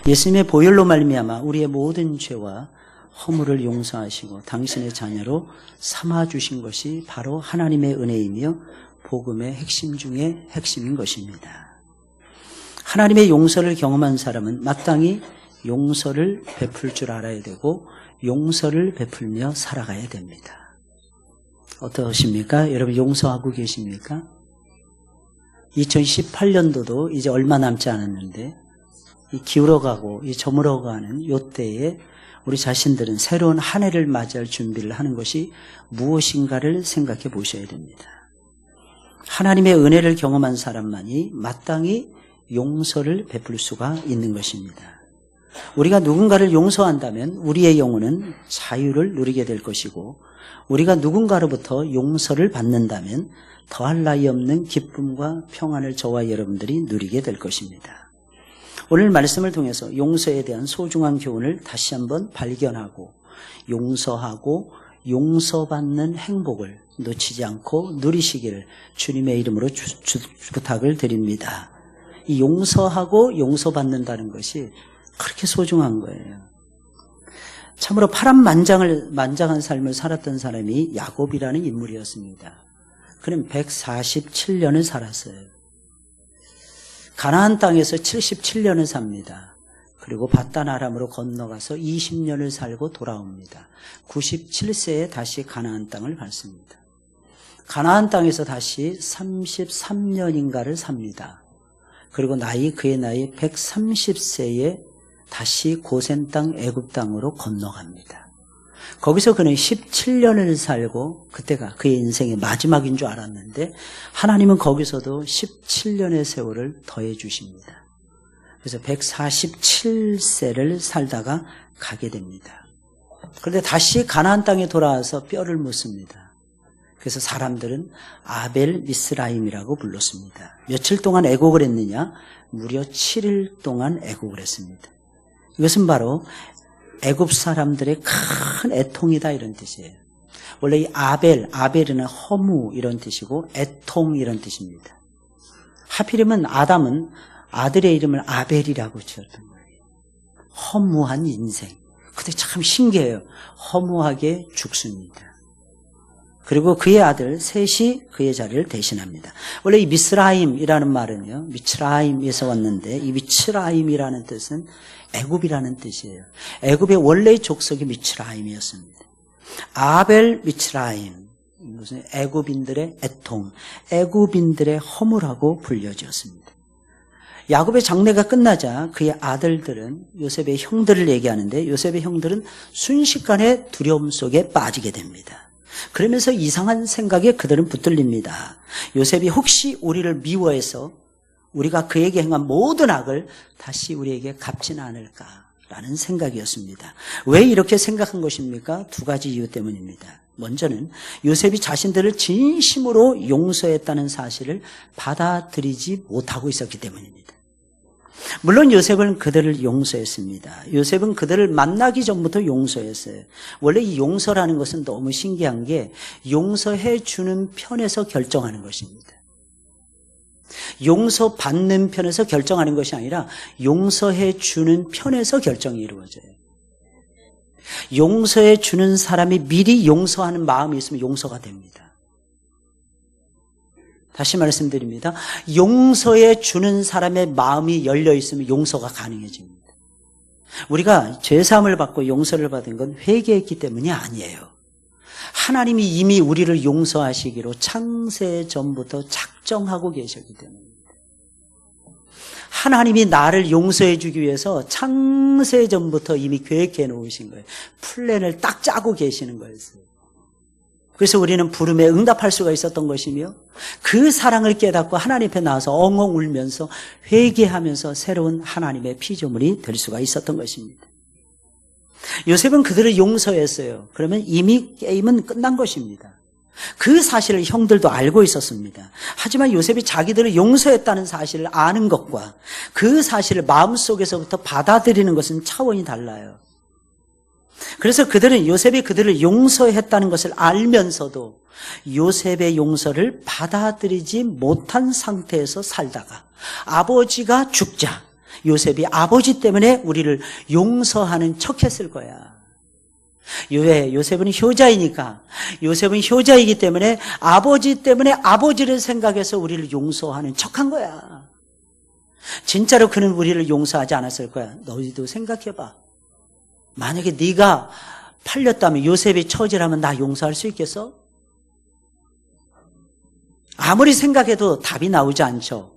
예수님의 보혈로 말미암아 우리의 모든 죄와 허물을 용서하시고 당신의 자녀로 삼아주신 것이 바로 하나님의 은혜이며 복음의 핵심 중에 핵심인 것입니다. 하나님의 용서를 경험한 사람은 마땅히 용서를 베풀 줄 알아야 되고 용서를 베풀며 살아가야 됩니다. 어떠십니까? 여러분 용서하고 계십니까? 2018년도도 이제 얼마 남지 않았는데 이 기울어가고 이 저물어가는 이때에 우리 자신들은 새로운 한 해를 맞이할 준비를 하는 것이 무엇인가를 생각해 보셔야 됩니다. 하나님의 은혜를 경험한 사람만이 마땅히 용서를 베풀 수가 있는 것입니다. 우리가 누군가를 용서한다면 우리의 영혼은 자유를 누리게 될 것이고 우리가 누군가로부터 용서를 받는다면 더할 나위 없는 기쁨과 평안을 저와 여러분들이 누리게 될 것입니다. 오늘 말씀을 통해서 용서에 대한 소중한 교훈을 다시 한번 발견하고 용서하고 용서받는 행복을 놓치지 않고 누리시기를 주님의 이름으로 부탁을 드립니다. 이 용서하고 용서받는다는 것이 그렇게 소중한 거예요. 참으로 파란만장한 삶을 살았던 사람이 야곱이라는 인물이었습니다. 그는 147년을 살았어요. 가나안 땅에서 77년을 삽니다. 그리고 바단 아람으로 건너가서 20년을 살고 돌아옵니다. 97세에 다시 가나안 땅을 밟습니다. 가나안 땅에서 다시 33년인가를 삽니다. 그리고 그의 나이 130세에 다시 고센 땅 애굽 땅으로 건너갑니다. 거기서 그는 17년을 살고 그때가 그의 인생의 마지막인 줄 알았는데 하나님은 거기서도 17년의 세월을 더해 주십니다. 그래서 147세를 살다가 가게 됩니다. 그런데 다시 가나안 땅에 돌아와서 뼈를 묻습니다. 그래서 사람들은 아벨 미스라임이라고 불렀습니다. 며칠 동안 애곡을 했느냐? 무려 7일 동안 애곡을 했습니다. 이것은 바로 애굽 사람들의 큰 애통이다 이런 뜻이에요. 원래 이 아벨은 허무 이런 뜻이고 애통 이런 뜻입니다. 하필이면 아담은 아들의 이름을 아벨이라고 지었던 거예요. 허무한 인생. 근데 참 신기해요. 허무하게 죽습니다. 그리고 그의 아들 셋이 그의 자리를 대신합니다. 원래 이 미스라임이라는 말은요, 미츠라임에서 왔는데 이 미츠라임이라는 뜻은 애굽이라는 뜻이에요. 애굽의 원래의 족속이 미츠라임이었습니다. 아벨 미츠라임, 무슨 애굽인들의 애통, 애굽인들의 허물하고 불려지었습니다. 야곱의 장례가 끝나자 그의 아들들은 요셉의 형들을 얘기하는데 요셉의 형들은 순식간에 두려움 속에 빠지게 됩니다. 그러면서 이상한 생각에 그들은 붙들립니다. 요셉이 혹시 우리를 미워해서 우리가 그에게 행한 모든 악을 다시 우리에게 갚지는 않을까라는 생각이었습니다. 왜 이렇게 생각한 것입니까? 두 가지 이유 때문입니다. 먼저는 요셉이 자신들을 진심으로 용서했다는 사실을 받아들이지 못하고 있었기 때문입니다. 물론 요셉은 그들을 용서했습니다. 요셉은 그들을 만나기 전부터 용서했어요. 원래 이 용서라는 것은 너무 신기한 게 용서해 주는 편에서 결정하는 것입니다. 용서받는 편에서 결정하는 것이 아니라 용서해 주는 편에서 결정이 이루어져요. 용서해 주는 사람이 미리 용서하는 마음이 있으면 용서가 됩니다. 다시 말씀드립니다. 용서해 주는 사람의 마음이 열려 있으면 용서가 가능해집니다. 우리가 죄사함을 받고 용서를 받은 건 회개했기 때문이 아니에요. 하나님이 이미 우리를 용서하시기로 창세 전부터 작정하고 계셨기 때문입니다. 하나님이 나를 용서해 주기 위해서 창세 전부터 이미 계획해 놓으신 거예요. 플랜을 딱 짜고 계시는 거였어요. 그래서 우리는 부름에 응답할 수가 있었던 것이며 그 사랑을 깨닫고 하나님 앞에 나와서 엉엉 울면서 회개하면서 새로운 하나님의 피조물이 될 수가 있었던 것입니다. 요셉은 그들을 용서했어요. 그러면 이미 게임은 끝난 것입니다. 그 사실을 형들도 알고 있었습니다. 하지만 요셉이 자기들을 용서했다는 사실을 아는 것과 그 사실을 마음속에서부터 받아들이는 것은 차원이 달라요. 그래서 그들은 요셉이 그들을 용서했다는 것을 알면서도 요셉의 용서를 받아들이지 못한 상태에서 살다가 아버지가 죽자 요셉이 아버지 때문에 우리를 용서하는 척 했을 거야. 왜? 요셉은 효자이니까. 요셉은 효자이기 때문에 아버지 때문에 아버지를 생각해서 우리를 용서하는 척한 거야. 진짜로 그는 우리를 용서하지 않았을 거야. 너희도 생각해봐. 만약에 네가 팔렸다면, 요셉의 처지라면 나 용서할 수 있겠어? 아무리 생각해도 답이 나오지 않죠.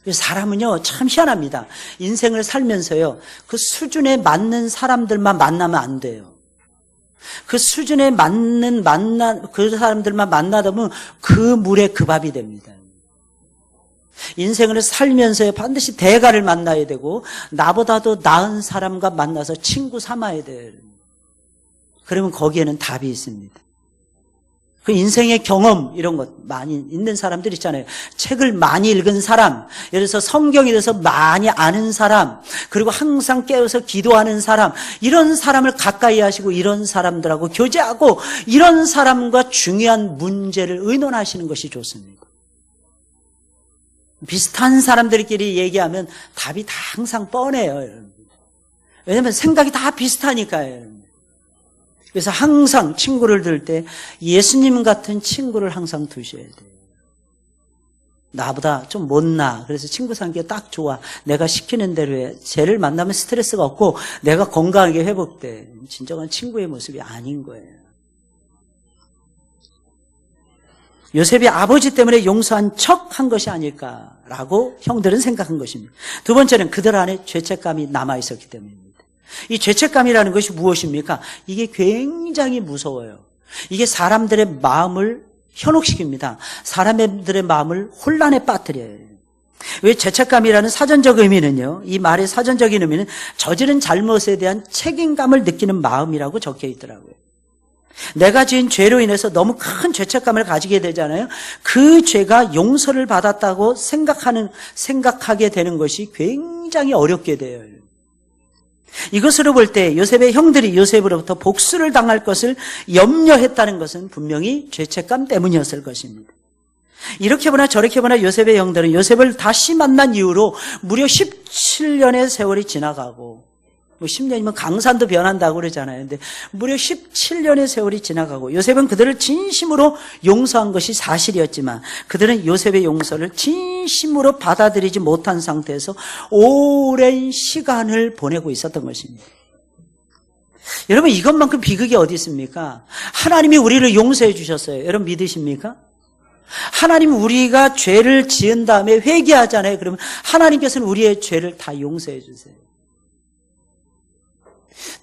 사람은요, 참 희한합니다. 인생을 살면서요, 그 수준에 맞는 사람들만 만나면 안 돼요. 그 수준에 맞는 그 사람들만 만나다 보면 그 물에 그 밥이 됩니다. 인생을 살면서 반드시 대가를 만나야 되고, 나보다도 나은 사람과 만나서 친구 삼아야 돼요. 그러면 거기에는 답이 있습니다. 그 인생의 경험, 이런 것 많이 있는 사람들 있잖아요. 책을 많이 읽은 사람, 예를 들어서 성경에 대해서 많이 아는 사람, 그리고 항상 깨어서 기도하는 사람, 이런 사람을 가까이 하시고 이런 사람들하고 교제하고 이런 사람과 중요한 문제를 의논하시는 것이 좋습니다. 비슷한 사람들끼리 얘기하면 답이 다 항상 뻔해요, 여러분. 왜냐하면 생각이 다 비슷하니까요, 여러분. 그래서 항상 친구를 들 때 예수님 같은 친구를 항상 두셔야 돼요. 나보다 좀 못나. 그래서 친구 사귀기가 딱 좋아. 내가 시키는 대로 해. 쟤를 만나면 스트레스가 없고 내가 건강하게 회복돼. 진정한 친구의 모습이 아닌 거예요. 요셉이 아버지 때문에 용서한 척 한 것이 아닐까라고 형들은 생각한 것입니다. 두 번째는 그들 안에 죄책감이 남아있었기 때문입니다. 이 죄책감이라는 것이 무엇입니까? 이게 굉장히 무서워요. 이게 사람들의 마음을 현혹시킵니다. 사람들의 마음을 혼란에 빠뜨려요. 왜? 죄책감이라는 사전적 의미는요, 이 말의 사전적인 의미는 저지른 잘못에 대한 책임감을 느끼는 마음이라고 적혀 있더라고요. 내가 지은 죄로 인해서 너무 큰 죄책감을 가지게 되잖아요. 그 죄가 용서를 받았다고 생각하게 되는 것이 굉장히 어렵게 돼요. 이것으로 볼 때 요셉의 형들이 요셉으로부터 복수를 당할 것을 염려했다는 것은 분명히 죄책감 때문이었을 것입니다. 이렇게 보나 저렇게 보나 요셉의 형들은 요셉을 다시 만난 이후로 무려 17년의 세월이 지나가고, 10년이면 강산도 변한다고 그러잖아요. 근데 무려 17년의 세월이 지나가고 요셉은 그들을 진심으로 용서한 것이 사실이었지만 그들은 요셉의 용서를 진심으로 받아들이지 못한 상태에서 오랜 시간을 보내고 있었던 것입니다. 여러분, 이것만큼 비극이 어디 있습니까? 하나님이 우리를 용서해 주셨어요. 여러분 믿으십니까? 하나님, 우리가 죄를 지은 다음에 회개하잖아요. 그러면 하나님께서는 우리의 죄를 다 용서해 주세요.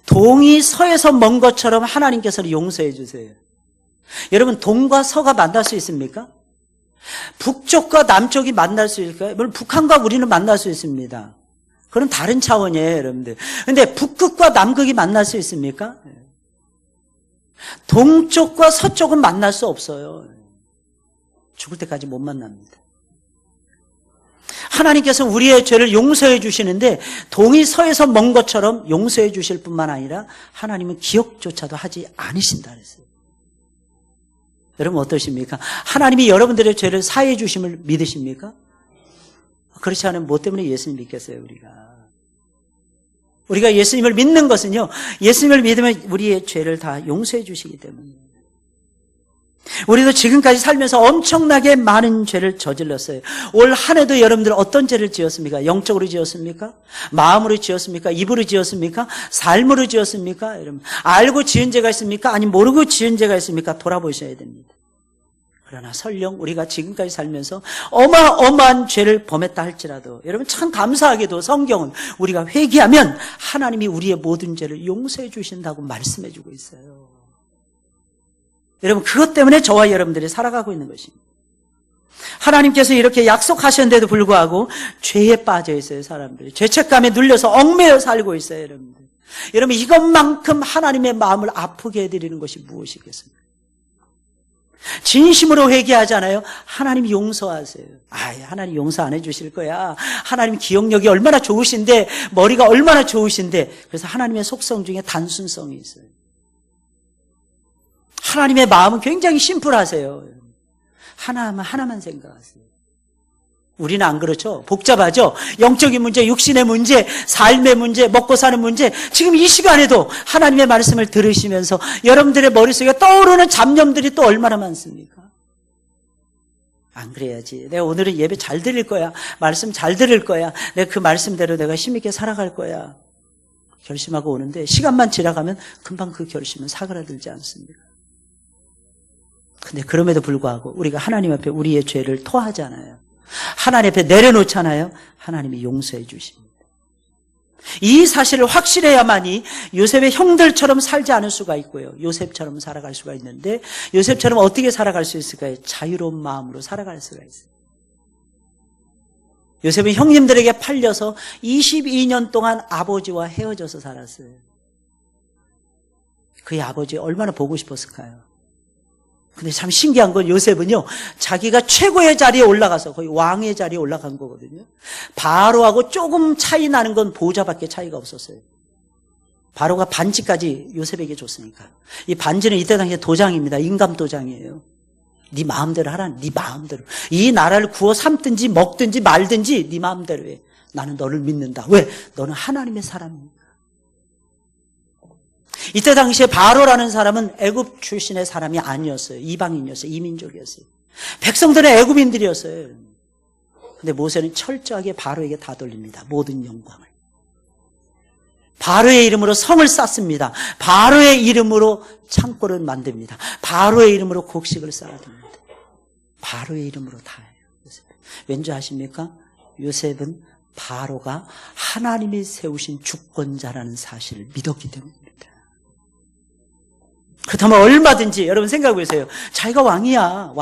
동이 서에서 먼 것처럼 하나님께서는 용서해 주세요. 여러분, 동과 서가 만날 수 있습니까? 북쪽과 남쪽이 만날 수 있을까요? 물론 북한과 우리는 만날 수 있습니다. 그건 다른 차원이에요, 여러분들. 근데 북극과 남극이 만날 수 있습니까? 동쪽과 서쪽은 만날 수 없어요. 죽을 때까지 못 만납니다. 하나님께서 우리의 죄를 용서해 주시는데 동이 서에서 먼 것처럼 용서해 주실 뿐만 아니라 하나님은 기억조차도 하지 않으신다 그랬어요. 여러분 어떠십니까? 하나님이 여러분들의 죄를 사해 주심을 믿으십니까? 그렇지 않으면 뭐 때문에 예수님 믿겠어요, 우리가 예수님을 믿는 것은요, 예수님을 믿으면 우리의 죄를 다 용서해 주시기 때문입니다. 우리도 지금까지 살면서 엄청나게 많은 죄를 저질렀어요. 올 한 해도 여러분들 어떤 죄를 지었습니까? 영적으로 지었습니까? 마음으로 지었습니까? 입으로 지었습니까? 삶으로 지었습니까? 여러분, 알고 지은 죄가 있습니까? 아니면 모르고 지은 죄가 있습니까? 돌아보셔야 됩니다. 그러나 설령 우리가 지금까지 살면서 어마어마한 죄를 범했다 할지라도 여러분, 참 감사하게도 성경은 우리가 회개하면 하나님이 우리의 모든 죄를 용서해 주신다고 말씀해 주고 있어요. 여러분, 그것 때문에 저와 여러분들이 살아가고 있는 것입니다. 하나님께서 이렇게 약속하셨는데도 불구하고 죄에 빠져 있어요, 사람들이. 죄책감에 눌려서 얽매여 살고 있어요, 여러분들. 여러분, 이것만큼 하나님의 마음을 아프게 해드리는 것이 무엇이겠습니까? 진심으로 회개하잖아요. 하나님 용서하세요. 하나님 용서 안 해주실 거야. 하나님 기억력이 얼마나 좋으신데, 머리가 얼마나 좋으신데. 그래서 하나님의 속성 중에 단순성이 있어요. 하나님의 마음은 굉장히 심플하세요. 하나만 생각하세요. 우리는 안 그렇죠. 복잡하죠. 영적인 문제, 육신의 문제, 삶의 문제, 먹고 사는 문제. 지금 이 시간에도 하나님의 말씀을 들으시면서 여러분들의 머릿속에 떠오르는 잡념들이 또 얼마나 많습니까? 안 그래야지. 내가 오늘은 예배 잘 드릴 거야. 말씀 잘 들을 거야. 내가 그 말씀대로 내가 힘있게 살아갈 거야. 결심하고 오는데 시간만 지나가면 금방 그 결심은 사그라들지 않습니다. 근데 그럼에도 불구하고 우리가 하나님 앞에 우리의 죄를 토하잖아요. 하나님 앞에 내려놓잖아요. 하나님이 용서해 주십니다. 이 사실을 확실해야만이 요셉의 형들처럼 살지 않을 수가 있고요. 요셉처럼 살아갈 수가 있는데 요셉처럼 어떻게 살아갈 수 있을까요? 자유로운 마음으로 살아갈 수가 있어요. 요셉은 형님들에게 팔려서 22년 동안 아버지와 헤어져서 살았어요. 그의 아버지 얼마나 보고 싶었을까요? 근데 참 신기한 건 요셉은요, 자기가 최고의 자리에 올라가서 거의 왕의 자리에 올라간 거거든요. 바로하고 조금 차이 나는 건 보좌밖에 차이가 없었어요. 바로가 반지까지 요셉에게 줬으니까. 이 반지는 이때 당시에 도장입니다. 임금 도장이에요. 네 마음대로 하라. 네 마음대로. 이 나라를 구워 삼든지 먹든지 말든지 네 마음대로 해. 나는 너를 믿는다. 왜? 너는 하나님의 사람이니까. 이때 당시에 바로라는 사람은 애굽 출신의 사람이 아니었어요. 이방인이었어요. 이민족이었어요. 백성들은 애굽인들이었어요. 근데 모세는 철저하게 바로에게 다 돌립니다. 모든 영광을. 바로의 이름으로 성을 쌓습니다. 바로의 이름으로 창고를 만듭니다. 바로의 이름으로 곡식을 쌓아둡니다. 바로의 이름으로 다 해요. 왠지 아십니까? 요셉은 바로가 하나님이 세우신 주권자라는 사실을 믿었기 때문입니다. 그렇다면 얼마든지 여러분 생각해 보세요. 자기가 왕이야.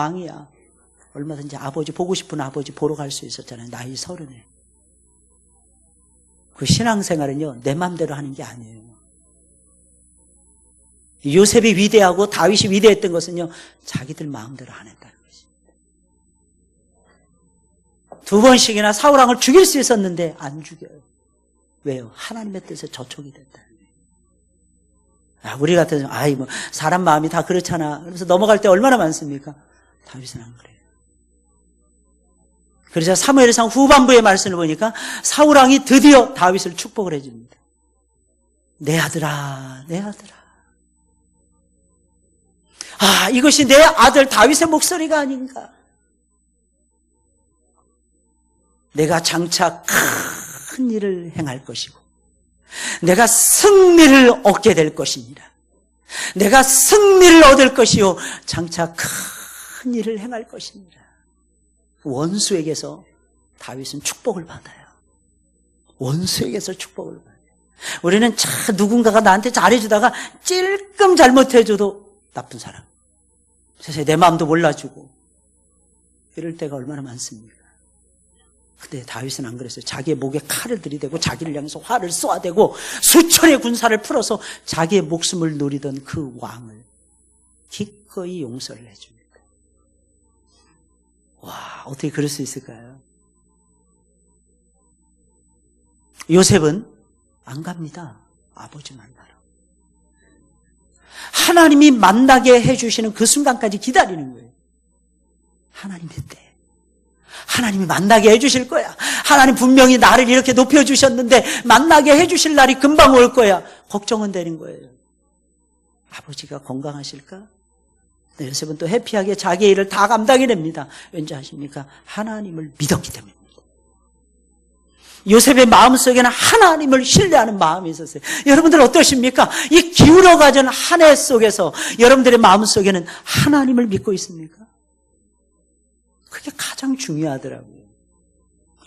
얼마든지 아버지 보고 싶은 아버지 보러 갈 수 있었잖아요. 나이 30에. 그 신앙생활은요, 내 마음대로 하는 게 아니에요. 요셉이 위대하고 다윗이 위대했던 것은요, 자기들 마음대로 안 했다는 것입니다. 2번씩이나 사울왕을 죽일 수 있었는데 안 죽여요. 왜요? 하나님의 뜻에 저촉이 됐다. 우리 같은, 뭐, 사람 마음이 다 그렇잖아. 그래서 넘어갈 때 얼마나 많습니까? 다윗은 안 그래요. 그래서 사무엘상 후반부의 말씀을 보니까 사울왕이 드디어 다윗을 축복을 해줍니다. 내 아들아, 내 아들아. 이것이 내 아들 다윗의 목소리가 아닌가. 내가 장차 큰 일을 행할 것이고 내가 승리를 얻게 될 것입니다. 내가 승리를 얻을 것이요 장차 큰 일을 행할 것입니다. 원수에게서 다윗은 축복을 받아요. 원수에게서 축복을 받아요. 우리는 누군가가 나한테 잘해주다가 찔끔 잘못해줘도 나쁜 사람. 세상에 내 마음도 몰라주고 이럴 때가 얼마나 많습니까? 근데 다윗은 안 그랬어요. 자기의 목에 칼을 들이대고 자기를 향해서 활을 쏘아대고 수천의 군사를 풀어서 자기의 목숨을 노리던 그 왕을 기꺼이 용서를 해줍니다. 와, 어떻게 그럴 수 있을까요? 요셉은 안 갑니다. 아버지 만나러. 하나님이 만나게 해주시는 그 순간까지 기다리는 거예요. 하나님의 때. 하나님이 만나게 해주실 거야. 하나님 분명히 나를 이렇게 높여주셨는데 만나게 해주실 날이 금방 올 거야. 걱정은 되는 거예요. 아버지가 건강하실까? 네, 요셉은 또 해피하게 자기의 일을 다 감당해냅니다. 왠지 아십니까? 하나님을 믿었기 때문입니다. 요셉의 마음속에는 하나님을 신뢰하는 마음이 있었어요. 여러분들 어떠십니까? 이 기울어가던 한 해 속에서 여러분들의 마음속에는 하나님을 믿고 있습니까? 그게 가장 중요하더라고요.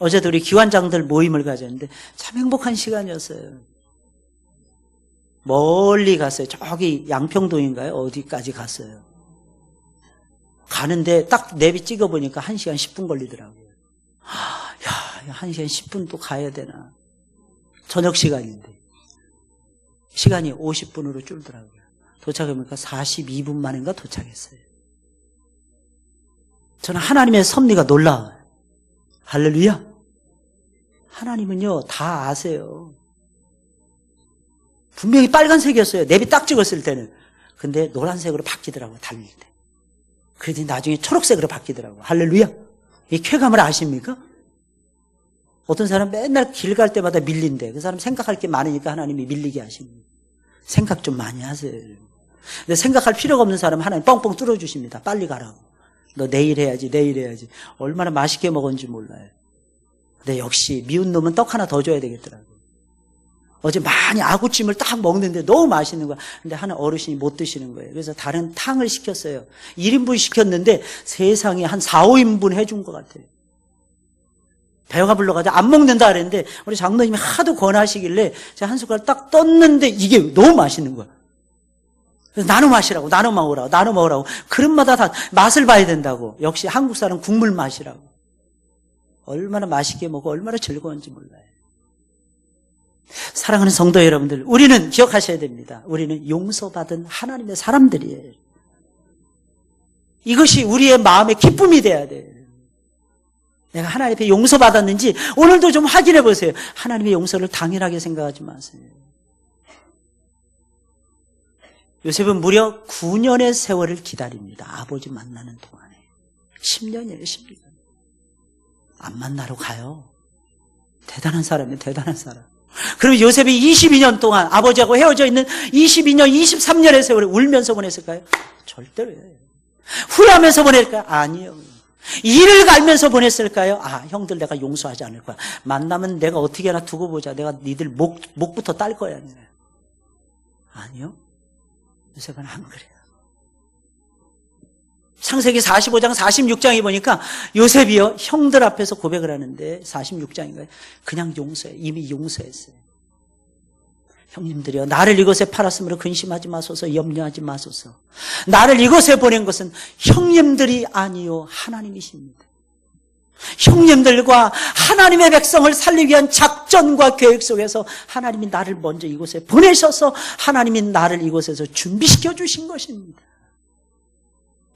어제도 우리 기관장들 모임을 가졌는데 참 행복한 시간이었어요. 멀리 갔어요. 저기 양평동인가요? 어디까지 갔어요. 가는데 딱 내비 찍어보니까 1시간 10분 걸리더라고요. 야, 1시간 10분 또 가야 되나. 저녁 시간인데. 시간이 50분으로 줄더라고요. 도착해보니까 42분 만인가 도착했어요. 저는 하나님의 섭리가 놀라워요. 할렐루야. 하나님은요, 다 아세요. 분명히 빨간색이었어요. 내비 딱 찍었을 때는. 근데 노란색으로 바뀌더라고요, 달릴 때. 그러더니 나중에 초록색으로 바뀌더라고요. 할렐루야. 이 쾌감을 아십니까? 어떤 사람 맨날 길 갈 때마다 밀린대. 그 사람 생각할 게 많으니까 하나님이 밀리게 하십니다. 생각 좀 많이 하세요. 근데 생각할 필요가 없는 사람 하나님 뻥뻥 뚫어주십니다. 빨리 가라고. 너 내일 해야지, 내일 해야지. 얼마나 맛있게 먹었는지 몰라요. 근데 역시 미운 놈은 떡 하나 더 줘야 되겠더라고요. 어제 많이 아구찜을 딱 먹는데 너무 맛있는 거야. 근데 하나 어르신이 못 드시는 거예요. 그래서 다른 탕을 시켰어요. 1인분 시켰는데 세상에 한 4, 5인분 해준 것 같아요. 배가 불러가지고 안 먹는다 그랬는데 우리 장로님이 하도 권하시길래 제가 한 숟갈 딱 떴는데 이게 너무 맛있는 거야. 그래서 나눠 마시라고, 나눠 먹으라고, 나눠 먹으라고. 그릇마다 다 맛을 봐야 된다고. 역시 한국 사람 국물 맛이라고. 얼마나 맛있게 먹고 얼마나 즐거운지 몰라요. 사랑하는 성도 여러분들, 우리는 기억하셔야 됩니다. 우리는 용서받은 하나님의 사람들이에요. 이것이 우리의 마음의 기쁨이 돼야 돼요. 내가 하나님 앞에 용서받았는지 오늘도 좀 확인해 보세요. 하나님의 용서를 당연하게 생각하지 마세요. 요셉은 무려 9년의 세월을 기다립니다. 아버지 만나는 동안에. 10년이에요, 10년. 안 만나러 가요. 대단한 사람이에요, 대단한 사람. 그럼 요셉이 22년 동안 아버지하고 헤어져 있는 22년, 23년의 세월을 울면서 보냈을까요? 절대로요. 후회하면서 보낼까요? 아니요. 일을 갈면서 보냈을까요? 형들 내가 용서하지 않을 거야. 만나면 내가 어떻게 하나 두고 보자. 내가 니들 목부터 딸 거야. 아니요. 요셉은 안 그래요. 창세기 45장, 46장에 보니까 요셉이요, 형들 앞에서 고백을 하는데 46장인가요? 그냥 용서해요. 이미 용서했어요. 형님들이요, 나를 이곳에 팔았으므로 근심하지 마소서, 염려하지 마소서. 나를 이곳에 보낸 것은 형님들이 아니요 하나님이십니다. 형님들과 하나님의 백성을 살리기 위한 작전과 계획 속에서 하나님이 나를 먼저 이곳에 보내셔서 하나님이 나를 이곳에서 준비시켜 주신 것입니다.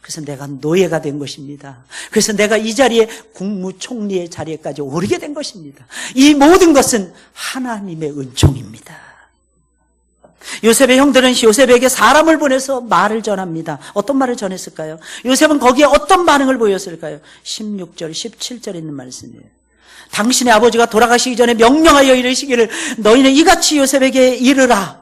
그래서 내가 노예가 된 것입니다. 그래서 내가 이 자리에 국무총리의 자리에까지 오르게 된 것입니다. 이 모든 것은 하나님의 은총입니다. 요셉의 형들은 요셉에게 사람을 보내서 말을 전합니다. 어떤 말을 전했을까요? 요셉은 거기에 어떤 반응을 보였을까요? 16절, 17절에 있는 말씀이에요. 당신의 아버지가 돌아가시기 전에 명령하여 이르시기를 너희는 이같이 요셉에게 이르라.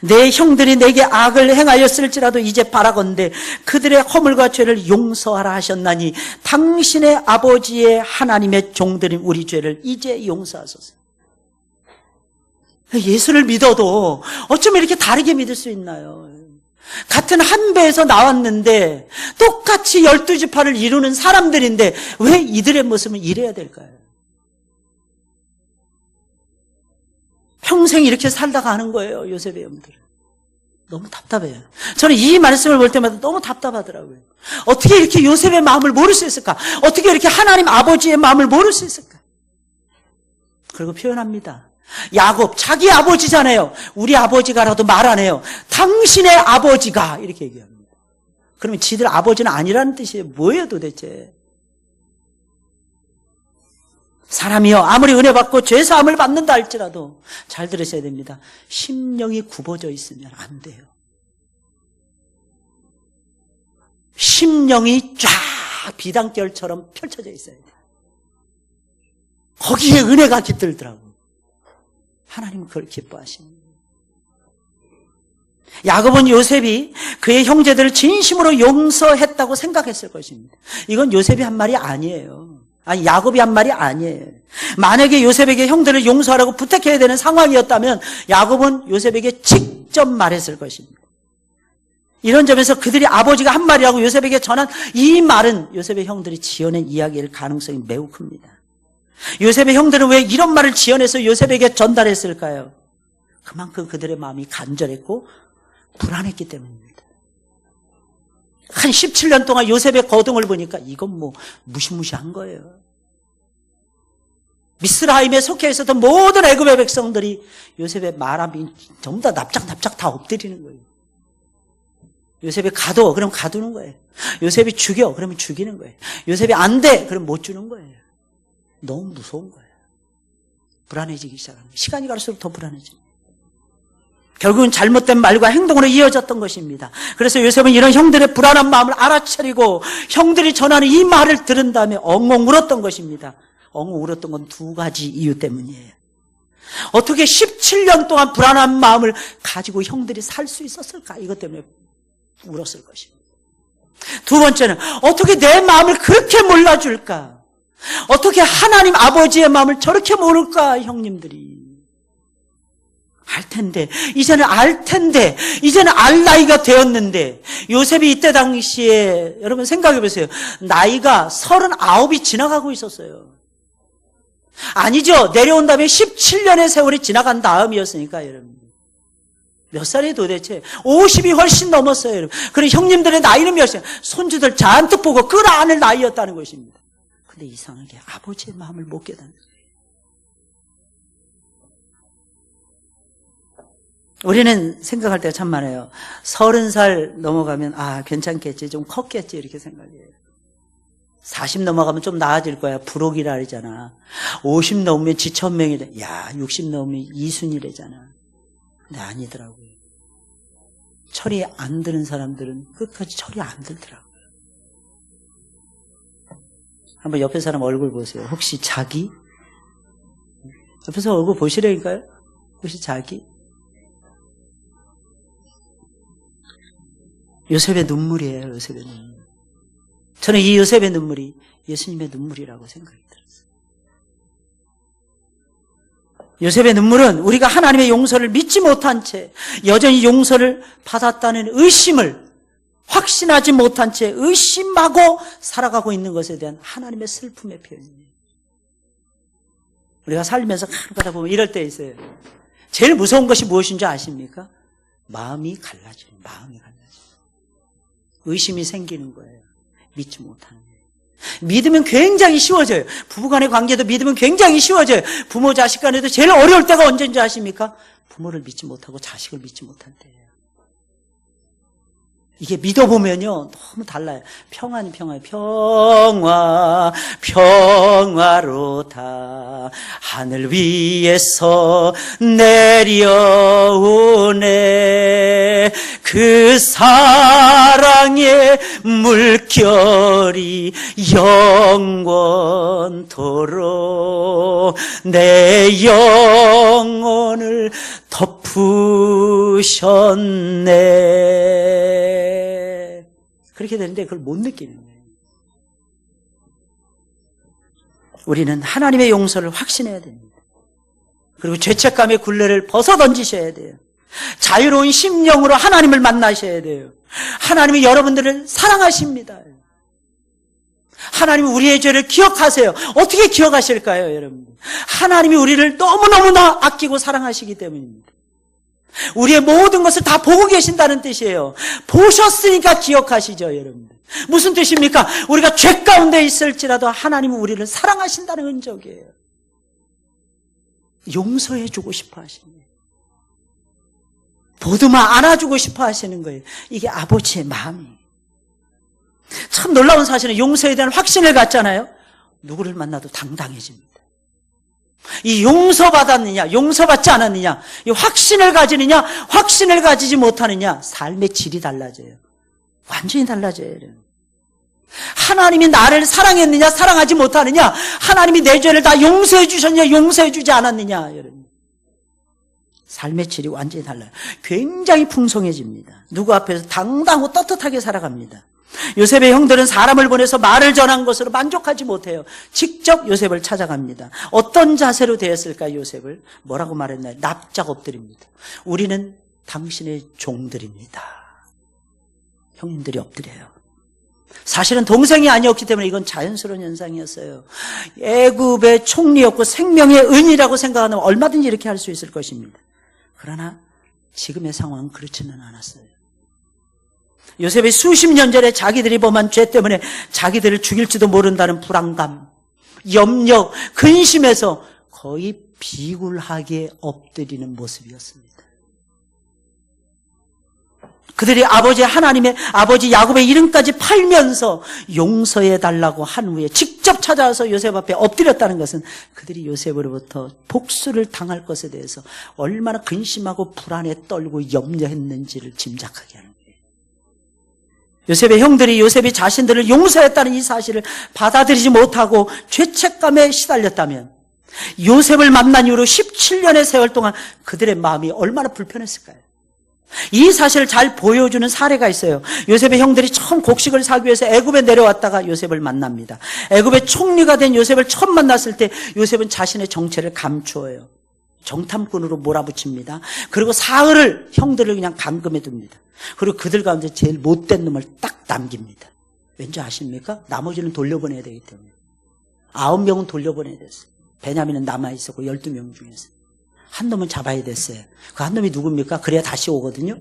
내 형들이 내게 악을 행하였을지라도 이제 바라건대 그들의 허물과 죄를 용서하라 하셨나니 당신의 아버지의 하나님의 종들인 우리 죄를 이제 용서하소서. 예수를 믿어도 어쩌면 이렇게 다르게 믿을 수 있나요? 같은 한 배에서 나왔는데 똑같이 12지파를 이루는 사람들인데 왜 이들의 모습은 이래야 될까요? 평생 이렇게 살다가 하는 거예요, 요셉의 형들은. 너무 답답해요. 저는 이 말씀을 볼 때마다 너무 답답하더라고요. 어떻게 이렇게 요셉의 마음을 모를 수 있을까? 어떻게 이렇게 하나님 아버지의 마음을 모를 수 있을까? 그리고 표현합니다. 야곱, 자기 아버지잖아요. 우리 아버지가라도 말 안 해요. 당신의 아버지가 이렇게 얘기합니다. 그러면 지들 아버지는 아니라는 뜻이에요. 뭐예요 도대체? 사람이요, 아무리 은혜 받고 죄사함을 받는다 할지라도 잘 들으셔야 됩니다. 심령이 굽어져 있으면 안 돼요. 심령이 쫙 비단결처럼 펼쳐져 있어야 돼요. 거기에 은혜가 깃들더라고요. 하나님은 그걸 기뻐하십니다. 야곱은 요셉이 그의 형제들을 진심으로 용서했다고 생각했을 것입니다. 이건 요셉이 한 말이 아니에요. 아니, 야곱이 한 말이 아니에요. 만약에 요셉에게 형들을 용서하라고 부탁해야 되는 상황이었다면 야곱은 요셉에게 직접 말했을 것입니다. 이런 점에서 그들이 아버지가 한 말이라고 요셉에게 전한 이 말은 요셉의 형들이 지어낸 이야기일 가능성이 매우 큽니다. 요셉의 형들은 왜 이런 말을 지어내서 요셉에게 전달했을까요? 그만큼 그들의 마음이 간절했고 불안했기 때문입니다. 한 17년 동안 요셉의 거동을 보니까 이건 뭐 무시무시한 거예요. 미스라임에 속해 있었던 모든 애굽의 백성들이 요셉의 말함이 전부 다 납작납작 다 엎드리는 거예요. 요셉이 가둬, 그럼 가두는 거예요. 요셉이 죽여, 그러면 죽이는 거예요. 요셉이 안 돼, 그럼 못 주는 거예요. 너무 무서운 거예요. 불안해지기 시작합니다. 시간이 갈수록 더 불안해집니다. 결국은 잘못된 말과 행동으로 이어졌던 것입니다. 그래서 요셉은 이런 형들의 불안한 마음을 알아차리고 형들이 전하는 이 말을 들은 다음에 엉엉 울었던 것입니다. 엉 울었던 건 두 가지 이유 때문이에요. 어떻게 17년 동안 불안한 마음을 가지고 형들이 살 수 있었을까? 이것 때문에 울었을 것입니다. 두 번째는 어떻게 내 마음을 그렇게 몰라줄까? 어떻게 하나님 아버지의 마음을 저렇게 모를까? 형님들이 알 텐데, 이제는 알 텐데, 이제는 알 나이가 되었는데, 요셉이 이때 당시에 여러분 생각해 보세요. 나이가 39이 지나가고 있었어요. 아니죠. 내려온 다음에 17년의 세월이 지나간 다음이었으니까 여러분. 몇 살이 도대체? 50이 훨씬 넘었어요, 여러분. 그래 형님들의 나이는 몇이야? 손주들 잔뜩 보고 끌어안을 나이였다는 것입니다. 근데 이상하게 아버지의 마음을 못 깨닫는 거예요. 우리는 생각할 때가 참 많아요. 30살 넘어가면 괜찮겠지, 좀 컸겠지 이렇게 생각해요. 40 넘어가면 좀 나아질 거야. 불혹이라 그러잖아. 50 넘으면 지천명이래. 야, 60 넘으면 이순이래잖아. 근데 아니더라고요. 철이 안 드는 사람들은 끝까지 철이 안 들더라고요. 한번 옆에 사람 얼굴 보세요. 혹시 자기? 옆에서 얼굴 보시라니까요? 혹시 자기? 요셉의 눈물이에요. 요셉의 눈물. 저는 이 요셉의 눈물이 예수님의 눈물이라고 생각이 들었어요. 요셉의 눈물은 우리가 하나님의 용서를 믿지 못한 채 여전히 용서를 받았다는 의심을 확신하지 못한 채 의심하고 살아가고 있는 것에 대한 하나님의 슬픔의 표현이에요. 우리가 살면서 가다 보면 이럴 때 있어요. 제일 무서운 것이 무엇인지 아십니까? 마음이 갈라져요. 마음이 갈라져요. 의심이 생기는 거예요. 믿지 못하는 거예요. 믿으면 굉장히 쉬워져요. 부부간의 관계도 믿으면 굉장히 쉬워져요. 부모 자식 간에도 제일 어려울 때가 언제인지 아십니까? 부모를 믿지 못하고 자식을 믿지 못할 때예요. 이게 믿어보면요 너무 달라요. 평안이 평화 평화로다 하늘 위에서 내려오네 그 사랑의 물결이 영원토록 내 영혼을 덮으셨네. 그렇게 되는데 그걸 못 느끼는 거예요. 우리는 하나님의 용서를 확신해야 됩니다. 그리고 죄책감의 굴레를 벗어던지셔야 돼요. 자유로운 심령으로 하나님을 만나셔야 돼요. 하나님이 여러분들을 사랑하십니다. 하나님이 우리의 죄를 기억하세요. 어떻게 기억하실까요, 여러분? 하나님이 우리를 너무너무나 아끼고 사랑하시기 때문입니다. 우리의 모든 것을 다 보고 계신다는 뜻이에요. 보셨으니까 기억하시죠, 여러분들. 무슨 뜻입니까? 우리가 죄 가운데 있을지라도 하나님은 우리를 사랑하신다는 흔적이에요. 용서해주고 싶어 하시는 거예요. 보듬아 안아주고 싶어 하시는 거예요. 이게 아버지의 마음이에요. 참 놀라운 사실은 용서에 대한 확신을 갖잖아요. 누구를 만나도 당당해집니다. 이 용서받았느냐, 용서받지 않았느냐, 이 확신을 가지느냐, 확신을 가지지 못하느냐, 삶의 질이 달라져요. 완전히 달라져요. 하나님이 나를 사랑했느냐, 사랑하지 못하느냐, 하나님이 내 죄를 다 용서해 주셨느냐, 용서해 주지 않았느냐, 여러분. 삶의 질이 완전히 달라요. 굉장히 풍성해집니다. 누구 앞에서 당당하고 떳떳하게 살아갑니다. 요셉의 형들은 사람을 보내서 말을 전한 것으로 만족하지 못해요. 직접 요셉을 찾아갑니다. 어떤 자세로 대했을까요, 요셉을? 뭐라고 말했나요? 납작 엎드립니다. 우리는 당신의 종들입니다. 형님들이 엎드려요. 사실은 동생이 아니었기 때문에 이건 자연스러운 현상이었어요. 애굽의 총리였고 생명의 은이라고 생각하면 얼마든지 이렇게 할 수 있을 것입니다. 그러나 지금의 상황은 그렇지는 않았어요. 요셉이 수십 년 전에 자기들이 범한 죄 때문에 자기들을 죽일지도 모른다는 불안감, 염려, 근심에서 거의 비굴하게 엎드리는 모습이었습니다. 그들이 하나님의 아버지 야곱의 이름까지 팔면서 용서해달라고 한 후에 직접 찾아와서 요셉 앞에 엎드렸다는 것은 그들이 요셉으로부터 복수를 당할 것에 대해서 얼마나 근심하고 불안에 떨고 염려했는지를 짐작하게 하는 거예요. 요셉의 형들이 요셉이 자신들을 용서했다는 이 사실을 받아들이지 못하고 죄책감에 시달렸다면 요셉을 만난 이후로 17년의 세월 동안 그들의 마음이 얼마나 불편했을까요? 이 사실을 잘 보여주는 사례가 있어요. 요셉의 형들이 처음 곡식을 사기 위해서 애굽에 내려왔다가 요셉을 만납니다. 애굽의 총리가 된 요셉을 처음 만났을 때 요셉은 자신의 정체를 감추어요. 정탐꾼으로 몰아붙입니다. 그리고 사흘을 형들을 그냥 감금해 둡니다. 그리고 그들 가운데 제일 못된 놈을 딱 남깁니다. 왠지 아십니까? 나머지는 돌려보내야 되기 때문에. 9명은 돌려보내야 됐어요. 베냐민은 남아있었고 12명 중에서. 한 놈은 잡아야 됐어요. 그 한 놈이 누굽니까? 그래야 다시 오거든요.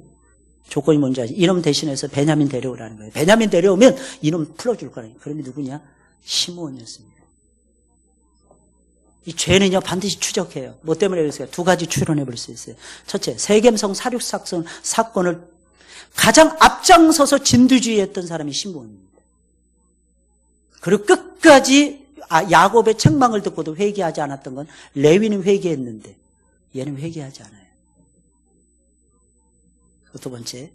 조건이 뭔지 아시죠? 이놈 대신해서 베냐민 데려오라는 거예요. 베냐민 데려오면 이놈 풀어줄 거라는 거예요. 그럼이 누구냐? 시므온이었습니다. 이 죄는요 반드시 추적해요. 뭐 때문에 그랬어요? 두 가지 추론해 볼 수 있어요. 첫째, 세겜성 사륙 사건을 가장 앞장서서 진두지휘했던 사람이 시므온입니다. 그리고 끝까지 야곱의 책망을 듣고도 회개하지 않았던 건 레위는 회개했는데 얘는 회개하지 않아요. 두 번째,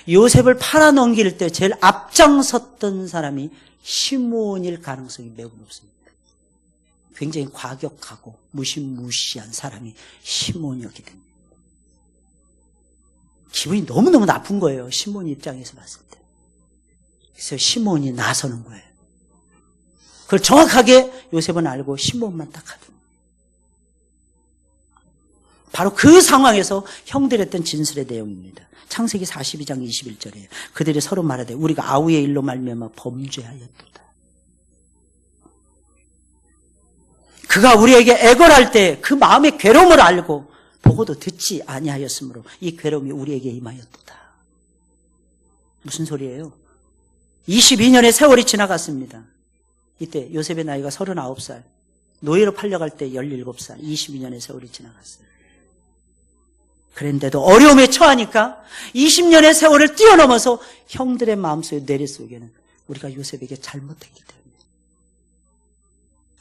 요셉을 팔아넘길 때 제일 앞장섰던 사람이 시므온일 가능성이 매우 높습니다. 굉장히 과격하고 무시무시한 사람이 시므온이었기 때문에 기분이 너무너무 나쁜 거예요. 시므온 입장에서 봤을 때. 그래서 시므온이 나서는 거예요. 그걸 정확하게 요셉은 알고 시므온만 딱 하더라고요. 바로 그 상황에서 형들이 했던 진술의 내용입니다. 창세기 42장 21절이에요. 그들이 서로 말하되 우리가 아우의 일로 말미암아 범죄하였도다. 그가 우리에게 애걸할 때 그 마음의 괴로움을 알고 보고도 듣지 아니하였으므로 이 괴로움이 우리에게 임하였도다. 무슨 소리예요? 22년의 세월이 지나갔습니다. 이때 요셉의 나이가 39살, 노예로 팔려갈 때 17살, 22년의 세월이 지나갔어요. 그런데도 어려움에 처하니까 20년의 세월을 뛰어넘어서 형들의 마음속에 내리속에는 우리가 요셉에게 잘못했기 때문에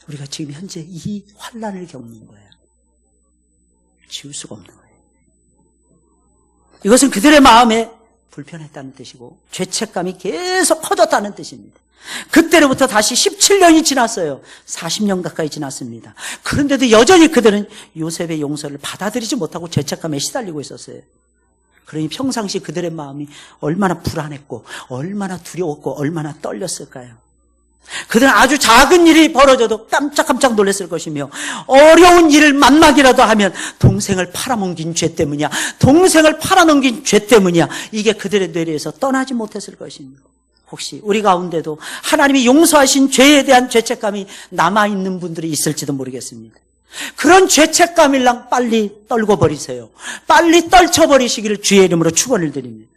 우리가 지금 현재 이 환난을 겪는 거예요. 지울 수가 없는 거예요. 이것은 그들의 마음에 불편했다는 뜻이고 죄책감이 계속 커졌다는 뜻입니다. 그때로부터 다시 17년이 지났어요. 40년 가까이 지났습니다. 그런데도 여전히 그들은 요셉의 용서를 받아들이지 못하고 죄책감에 시달리고 있었어요. 그러니 평상시 그들의 마음이 얼마나 불안했고 얼마나 두려웠고 얼마나 떨렸을까요? 그들은 아주 작은 일이 벌어져도 깜짝깜짝 놀랐을 것이며 어려운 일을 만나기라도 하면 동생을 팔아넘긴 죄 때문이야, 동생을 팔아넘긴 죄 때문이야, 이게 그들의 뇌리에서 떠나지 못했을 것입니다. 혹시 우리 가운데도 하나님이 용서하신 죄에 대한 죄책감이 남아있는 분들이 있을지도 모르겠습니다. 그런 죄책감일랑 빨리 떨고 버리세요. 빨리 떨쳐버리시기를 주의 이름으로 축원을 드립니다.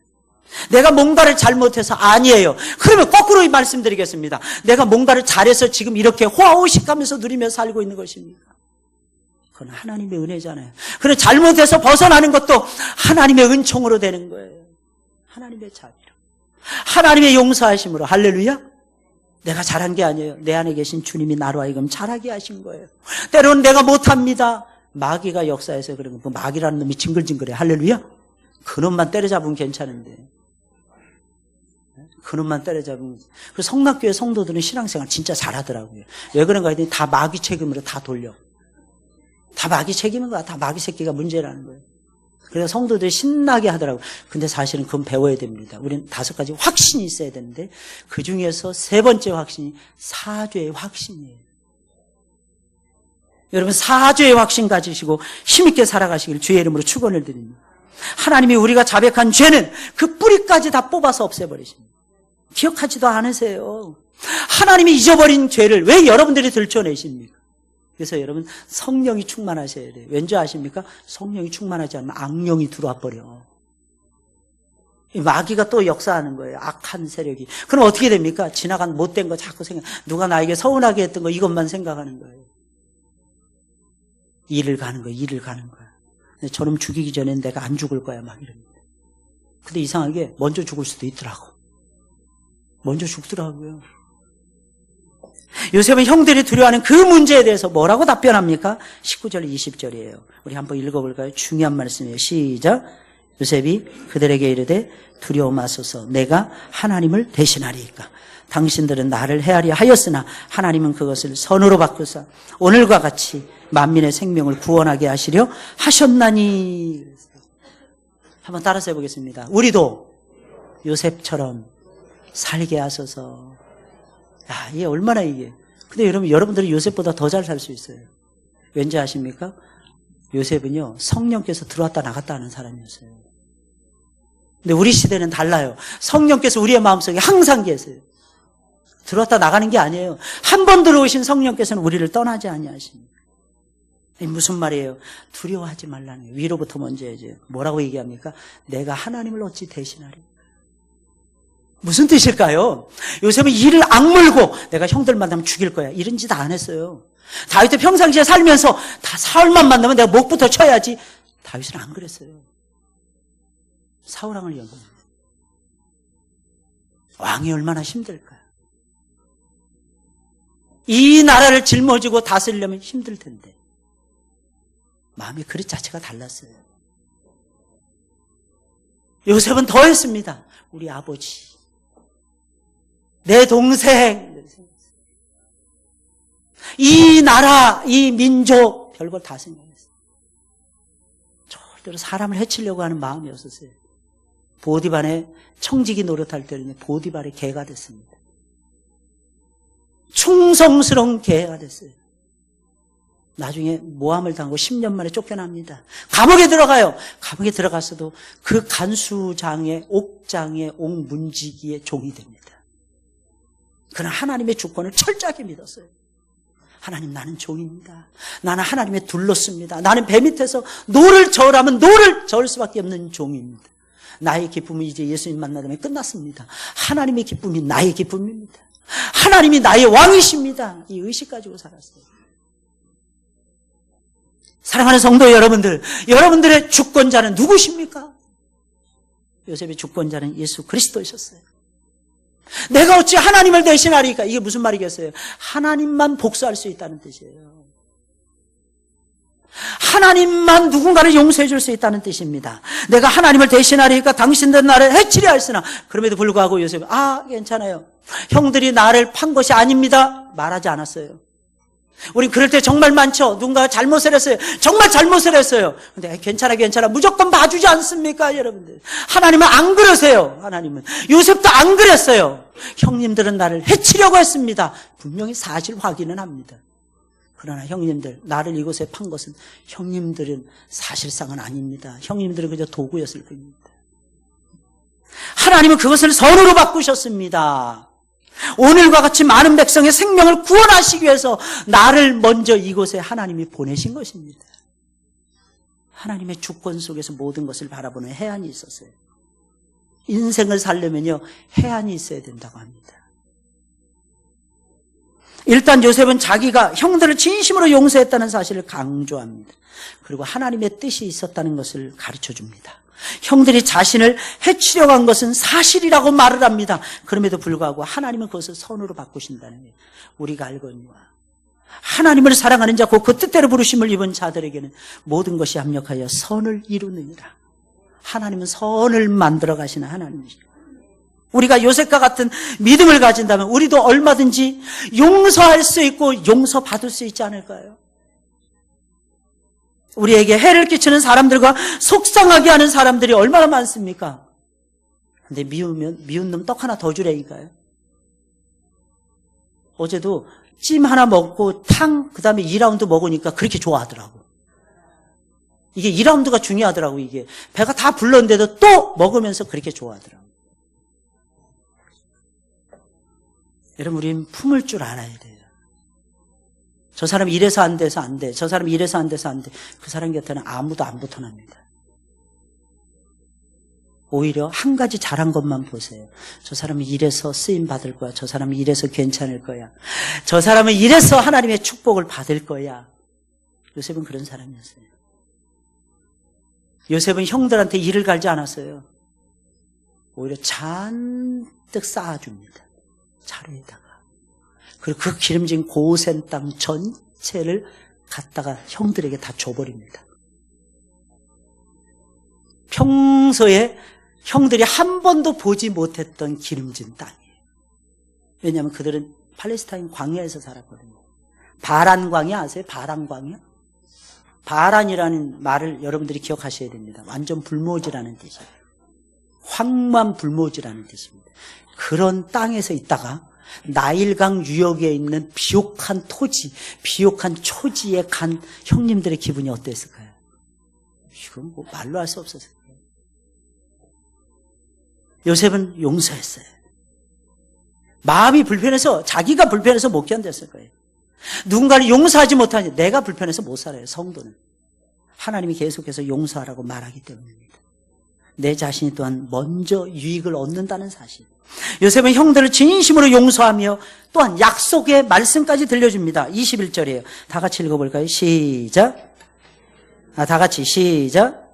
내가 뭔가를 잘못해서 아니에요. 그러면 거꾸로 말씀드리겠습니다. 내가 뭔가를 잘해서 지금 이렇게 호화호식하면서 누리며 살고 있는 것입니까? 그건 하나님의 은혜잖아요. 그럼 잘못해서 벗어나는 것도 하나님의 은총으로 되는 거예요. 하나님의 자비로, 하나님의 용서하심으로. 할렐루야. 내가 잘한 게 아니에요. 내 안에 계신 주님이 나로 하여금 잘하게 하신 거예요. 때로는 내가 못합니다. 마귀가 역사해서 그런 거. 그 마귀라는 놈이 징글징글해. 할렐루야. 그놈만 때려잡으면 괜찮은데, 그놈만 때려잡으면. 그 성락교회 성도들은 신앙생활 진짜 잘하더라고요. 왜 그런가 했더니 다 마귀 책임으로 다 돌려. 다 마귀 책임인 거야. 다 마귀 새끼가 문제라는 거예요. 그래서 성도들이 신나게 하더라고요. 근데 사실은 그건 배워야 됩니다. 우리는 5가지 확신이 있어야 되는데 그 중에서 3번째 확신이 사죄의 확신이에요. 여러분, 사죄의 확신 가지시고 힘있게 살아가시길 주의 이름으로 축원을 드립니다. 하나님이 우리가 자백한 죄는 그 뿌리까지 다 뽑아서 없애버리십니다. 기억하지도 않으세요. 하나님이 잊어버린 죄를 왜 여러분들이 들춰내십니까? 그래서 여러분, 성령이 충만하셔야 돼요. 왠지 아십니까? 성령이 충만하지 않으면 악령이 들어와 버려. 마귀가 또 역사하는 거예요. 악한 세력이. 그럼 어떻게 됩니까? 지나간 못된 거 자꾸 누가 나에게 서운하게 했던 거 이것만 생각하는 거예요. 일을 가는 거예요. 일을 가는 거야. 근데 저놈 죽이기 전엔 내가 안 죽을 거야, 막 이럽니다. 근데 이상하게 먼저 죽을 수도 있더라고. 먼저 죽더라고요. 요셉은 형들이 두려워하는 그 문제에 대해서 뭐라고 답변합니까? 19절 20절이에요. 우리 한번 읽어볼까요? 중요한 말씀이에요. 시작. 요셉이 그들에게 이르되 두려워 마소서 내가 하나님을 대신하리이까. 당신들은 나를 헤아려 하였으나 하나님은 그것을 선으로 바꾸사 오늘과 같이 만민의 생명을 구원하게 하시려 하셨나니. 한번 따라서 해보겠습니다. 우리도 요셉처럼 살게 하소서. 야, 이게 얼마나 이게. 근데 여러분들이 요셉보다 더 잘 살 수 있어요. 왠지 아십니까? 요셉은요, 성령께서 들어왔다 나갔다 하는 사람이었어요. 근데 우리 시대는 달라요. 성령께서 우리의 마음속에 항상 계세요. 들어왔다 나가는 게 아니에요. 한 번 들어오신 성령께서는 우리를 떠나지 아니하십니다. 무슨 말이에요? 두려워하지 말라는 거예요. 위로부터 먼저 해야죠. 뭐라고 얘기합니까? 내가 하나님을 어찌 대신하리. 무슨 뜻일까요? 요셉은 이를 악물고 내가 형들 만나면 죽일 거야. 이런 짓 안 했어요. 다윗도 평상시에 살면서 다 사울만 만나면 내가 목부터 쳐야지. 다윗은 안 그랬어요. 사울왕을 연금. 왕이 얼마나 힘들까요? 이 나라를 짊어지고 다스리려면 힘들 텐데. 마음의 그릇 자체가 달랐어요. 요셉은 더 했습니다. 우리 아버지, 내 동생, 이 나라, 이 민족, 별걸 다 생각했어요. 절대로 사람을 해치려고 하는 마음이 없었어요. 보디발의 청지기 노릇할 때는 보디발의 개가 됐습니다. 충성스러운 개가 됐어요. 나중에 모함을 당하고 10년 만에 쫓겨납니다. 감옥에 들어가요. 감옥에 들어갔어도 그 간수장의 옥장의 옥문지기의 종이 됩니다. 그는 하나님의 주권을 철저하게 믿었어요. 하나님, 나는 종입니다. 나는 하나님의 둘렀습니다. 나는 배 밑에서 노를 저으라면 노를 저을 수밖에 없는 종입니다. 나의 기쁨은 이제 예수님 만나면 끝났습니다. 하나님의 기쁨이 나의 기쁨입니다. 하나님이 나의 왕이십니다. 이 의식 가지고 살았어요. 사랑하는 성도 여러분들, 여러분들의 주권자는 누구십니까? 요셉의 주권자는 예수 그리스도이셨어요. 내가 어찌 하나님을 대신하리까? 이게 무슨 말이겠어요? 하나님만 복수할 수 있다는 뜻이에요. 하나님만 누군가를 용서해 줄 수 있다는 뜻입니다. 내가 하나님을 대신하리까 당신들 나를 해치려 했으나 그럼에도 불구하고 요셉은 괜찮아요. 형들이 나를 판 것이 아닙니다. 말하지 않았어요. 우린 그럴 때 정말 많죠. 누군가 잘못을 했어요. 정말 잘못을 했어요. 근데 괜찮아 무조건 봐주지 않습니까 여러분들? 하나님은 안 그러세요. 하나님은 요셉도 안 그랬어요. 형님들은 나를 해치려고 했습니다. 분명히 사실 확인은 합니다. 그러나 형님들, 나를 이곳에 판 것은 형님들은 사실상은 아닙니다. 형님들은 그저 도구였을 뿐입니다. 하나님은 그것을 선으로 바꾸셨습니다. 오늘과 같이 많은 백성의 생명을 구원하시기 위해서 나를 먼저 이곳에 하나님이 보내신 것입니다. 하나님의 주권 속에서 모든 것을 바라보는 해안이 있었어요. 인생을 살려면요, 해안이 있어야 된다고 합니다. 일단 요셉은 자기가 형들을 진심으로 용서했다는 사실을 강조합니다. 그리고 하나님의 뜻이 있었다는 것을 가르쳐줍니다. 형들이 자신을 해치려고 한 것은 사실이라고 말을 합니다. 그럼에도 불구하고 하나님은 그것을 선으로 바꾸신다는 거예요. 우리가 알거니와 하나님을 사랑하는 자, 곧 그 뜻대로 부르심을 입은 자들에게는 모든 것이 합력하여 선을 이루느니라. 하나님은 선을 만들어 가시는 하나님이시죠. 우리가 요셉과 같은 믿음을 가진다면 우리도 얼마든지 용서할 수 있고 용서받을 수 있지 않을까요? 우리에게 해를 끼치는 사람들과 속상하게 하는 사람들이 얼마나 많습니까? 근데 미운 놈 떡 하나 더 주라니까요. 어제도 찜 하나 먹고 그 다음에 2라운드 먹으니까 그렇게 좋아하더라고. 이게 2라운드가 중요하더라고. 이게 배가 다 불렀는데도 또 먹으면서 그렇게 좋아하더라고. 여러분, 우리는 품을 줄 알아야 돼요. 저 사람이 이래서 안 돼서 안 돼. 저 사람이 이래서 안 돼서 안 돼. 그 사람 곁에는 아무도 안 붙어납니다. 오히려 한 가지 잘한 것만 보세요. 저 사람은 이래서 쓰임 받을 거야. 저 사람은 이래서 괜찮을 거야. 저 사람은 이래서 하나님의 축복을 받을 거야. 요셉은 그런 사람이었어요. 요셉은 형들한테 일을 갈지 않았어요. 오히려 잔뜩 쌓아줍니다. 자루에다가. 그리고 그 기름진 고센 땅 전체를 갖다가 형들에게 다 줘버립니다. 평소에 형들이 한 번도 보지 못했던 기름진 땅이에요. 왜냐하면 그들은 팔레스타인 광야에서 살았거든요. 바란 광야 아세요? 바란 광야? 바란이라는 말을 여러분들이 기억하셔야 됩니다. 완전 불모지라는 뜻이에요. 황무한 불모지라는 뜻입니다. 그런 땅에서 있다가 나일강 유역에 있는 비옥한 토지, 비옥한 초지에 간 형님들의 기분이 어땠을까요? 이건 뭐 말로 할 수 없었어요. 요셉은 용서했어요. 마음이 불편해서, 자기가 불편해서 못 견뎠을 거예요. 누군가를 용서하지 못하니 내가 불편해서 못 살아요. 성도는 하나님이 계속해서 용서하라고 말하기 때문입니다. 내 자신이 또한 먼저 유익을 얻는다는 사실. 요셉은 형들을 진심으로 용서하며 또한 약속의 말씀까지 들려줍니다. 21절이에요. 다 같이 읽어볼까요? 시작. 다 같이 시작.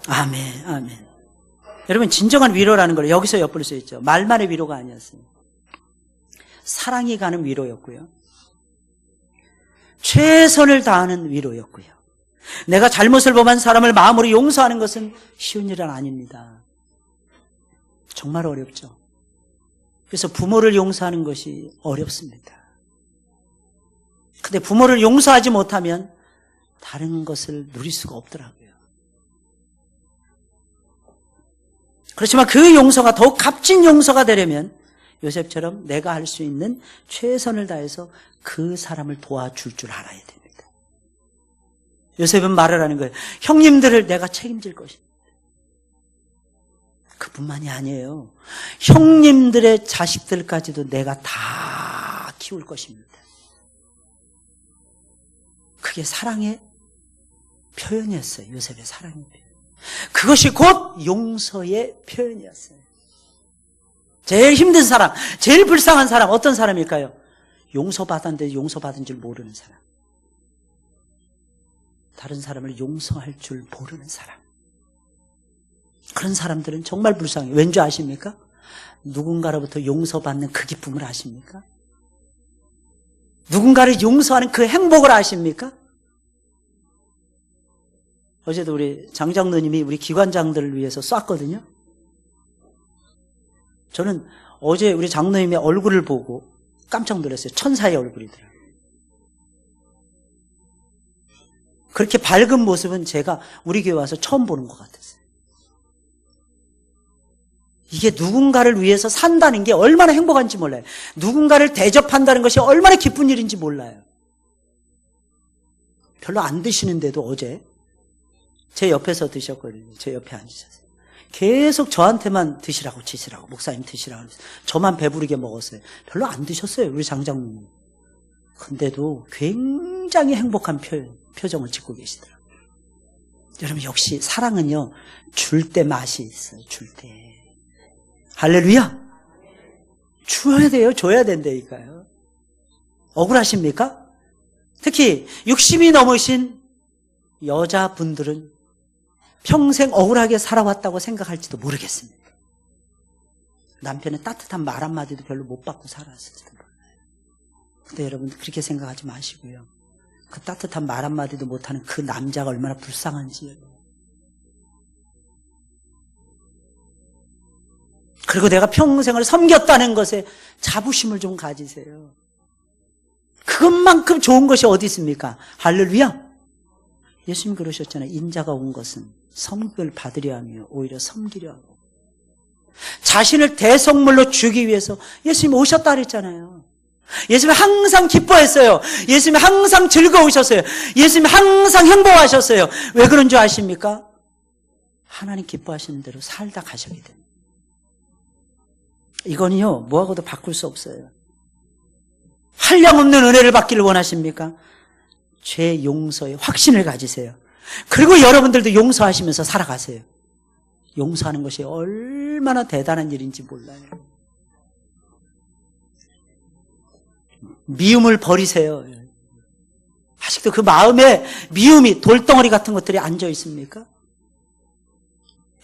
아멘, 아멘. 여러분, 진정한 위로라는 걸 여기서 엿볼 수 있죠. 말만의 위로가 아니었어요. 사랑이 가는 위로였고요. 최선을 다하는 위로였고요. 내가 잘못을 범한 사람을 마음으로 용서하는 것은 쉬운 일은 아닙니다. 정말 어렵죠. 그래서 부모를 용서하는 것이 어렵습니다. 근데 부모를 용서하지 못하면 다른 것을 누릴 수가 없더라고요. 그렇지만 그 용서가 더욱 값진 용서가 되려면 요셉처럼 내가 할 수 있는 최선을 다해서 그 사람을 도와줄 줄 알아야 됩니다. 요셉은 말을 하는 거예요. 형님들을 내가 책임질 것입니다. 그뿐만이 아니에요. 형님들의 자식들까지도 내가 다 키울 것입니다. 그게 사랑의 표현이었어요. 요셉의 사랑의 표현. 그것이 곧 용서의 표현이었어요. 제일 힘든 사람, 제일 불쌍한 사람 어떤 사람일까요? 용서받았는데 용서받은 줄 모르는 사람. 다른 사람을 용서할 줄 모르는 사람. 그런 사람들은 정말 불쌍해요. 왠지 아십니까? 누군가로부터 용서받는 그 기쁨을 아십니까? 누군가를 용서하는 그 행복을 아십니까? 어제도 우리 장장로님이 우리 기관장들을 위해서 쐈거든요. 저는 어제 우리 장로님의 얼굴을 보고 깜짝 놀랐어요. 천사의 얼굴이더라고요. 그렇게 밝은 모습은 제가 우리 교회 와서 처음 보는 것 같았어요. 이게 누군가를 위해서 산다는 게 얼마나 행복한지 몰라요. 누군가를 대접한다는 것이 얼마나 기쁜 일인지 몰라요. 별로 안 드시는데도 어제 제 옆에서 드셨거든요. 제 옆에 앉으셨어요. 계속 저한테만 드시라고 치시라고 목사님 드시라고 저만 배부르게 먹었어요. 별로 안 드셨어요. 우리 장장님. 근데도 굉장히 행복한 표정을 짓고 계시더라고요. 여러분 역시 사랑은요. 줄 때 맛이 있어요. 줄 때. 할렐루야. 줘야 돼요. 줘야 된다니까요. 억울하십니까? 특히 60이 넘으신 여자분들은 평생 억울하게 살아왔다고 생각할지도 모르겠습니다. 남편은 따뜻한 말 한마디도 별로 못 받고 살았을지도 몰라요. 근데 여러분 그렇게 생각하지 마시고요. 그 따뜻한 말 한마디도 못하는 그 남자가 얼마나 불쌍한지요. 그리고 내가 평생을 섬겼다는 것에 자부심을 좀 가지세요. 그것만큼 좋은 것이 어디 있습니까? 할렐루야. 예수님 그러셨잖아요. 인자가 온 것은 섬김을 받으려 하며 오히려 섬기려 하고 자신을 대성물로 주기 위해서 예수님 오셨다 그랬잖아요. 예수님 항상 기뻐했어요. 예수님 항상 즐거우셨어요. 예수님 항상 행복하셨어요. 왜 그런 줄 아십니까? 하나님 기뻐하시는 대로 살다 가셨기 때문에. 이건요 뭐하고도 바꿀 수 없어요. 한량없는 은혜를 받기를 원하십니까? 죄 용서에 확신을 가지세요. 그리고 여러분들도 용서하시면서 살아가세요. 용서하는 것이 얼마나 대단한 일인지 몰라요. 미움을 버리세요. 아직도 그 마음에 미움이 돌덩어리 같은 것들이 앉아 있습니까?